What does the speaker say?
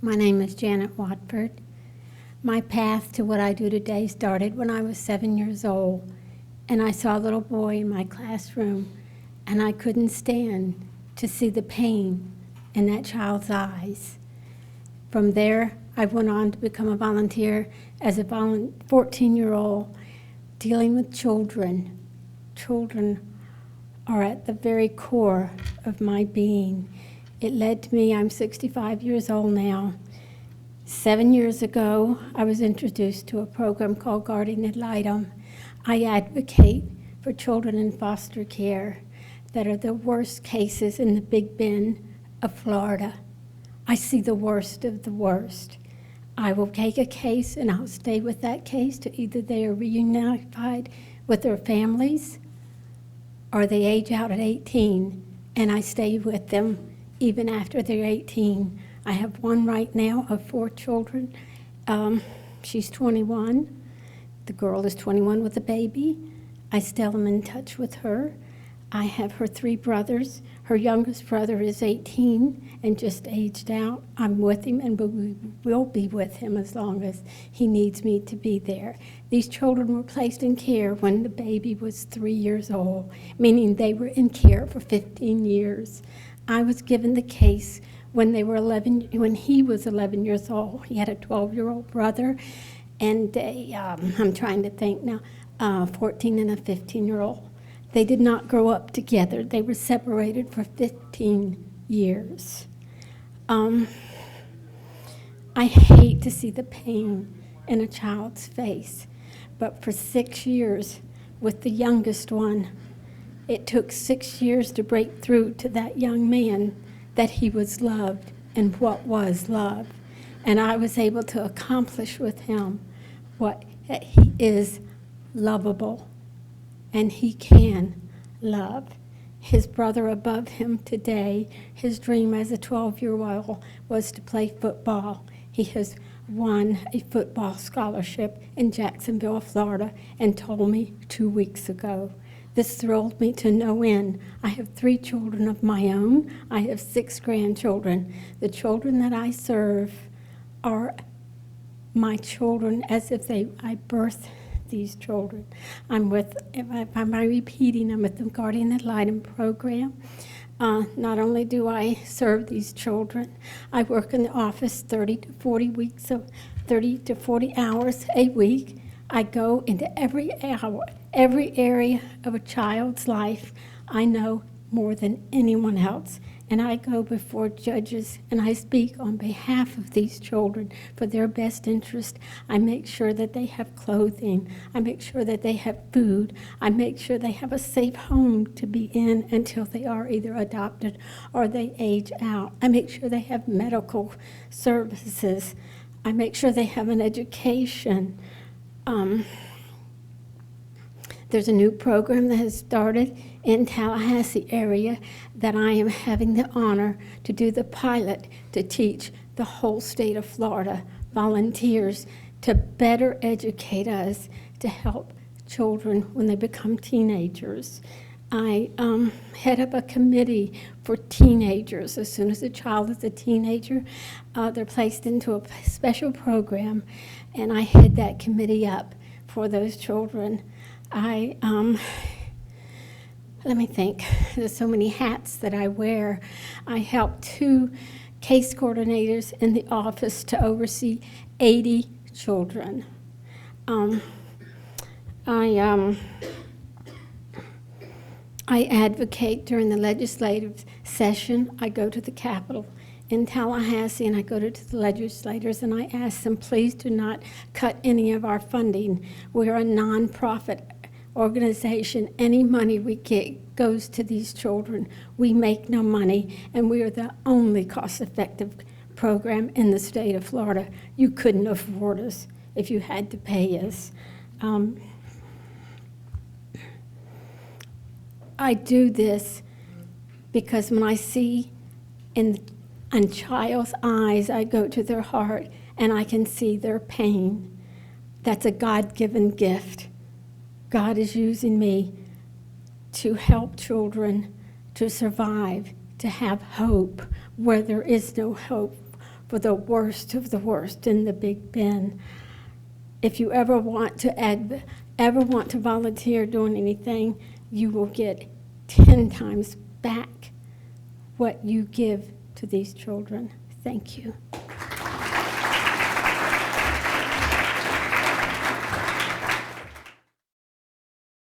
My name is Janet Watford. My path to what I do today started when I was 7 years old, and I saw a little boy in my classroom, and I couldn't stand to see the pain in that child's eyes. From there, I went on to become a volunteer as a 14-year-old dealing with children. Children are at the very core of my being. It led to me, I'm 65 years old now. 7 years ago, I was introduced to a program called Guardian Ad Litem. I advocate for children in foster care that are the worst cases in the Big Bend of Florida. I see the worst of the worst. I will take a case and I'll stay with that case till either they are reunified with their families or they age out at 18, and I stay with them even after they're 18. I have one right now of 4 children. She's 21. The girl is 21 with a baby. I still am in touch with her. I have her 3 brothers. Her youngest brother is 18 and just aged out. I'm with him and we will be with him as long as he needs me to be there. These children were placed in care when the baby was 3 years old, meaning they were in care for 15 years. I was given the case when he was 11 years old. He had a 12-year-old brother and I'm trying to think now, 14 and a 15-year-old. They did not grow up together. They were separated for 15 years. I hate to see the pain in a child's face, but for 6 years with the youngest one, it took 6 years to break through to that young man that he was loved and what was love. And I was able to accomplish with him what he is lovable. And he can love. His brother above him today, his dream as a 12-year-old was to play football. He has won a football scholarship in Jacksonville, Florida, and told me 2 weeks ago. This thrilled me to no end. I have 3 children of my own. I have 6 grandchildren. The children that I serve are my children as if I birthed these children. I'm with the Guardian Ad Litem program. Not only do I serve these children, I work in the office 30 to 40 hours a week. I go into every area of a child's life. I know more than anyone else. And I go before judges and I speak on behalf of these children for their best interest. I make sure that they have clothing. I make sure that they have food. I make sure they have a safe home to be in until they are either adopted or they age out. I make sure they have medical services. I make sure they have an education. There's a new program that has started in Tallahassee area that I am having the honor to do the pilot to teach the whole state of Florida volunteers to better educate us to help children when they become teenagers. I head up a committee for teenagers. As soon as a child is a teenager, they're placed into a special program, and I head that committee up for those children. Let me think. There's so many hats that I wear. I help 2 case coordinators in the office to oversee 80 children. I advocate during the legislative session. I go to the Capitol in Tallahassee and I go to the legislators and I ask them, please do not cut any of our funding. We're a nonprofit organization. Any money we get goes to these children. We make no money, and we are the only cost-effective program in the state of Florida. You couldn't afford us if you had to pay us. I do this because when I see in child's eyes, I go to their heart and I can see their pain. That's a God-given gift. God is using me to help children to survive, to have hope where there is no hope for the worst of the worst in the big bin. If you ever want to volunteer doing anything, you will get 10 times back what you give to these children. Thank you.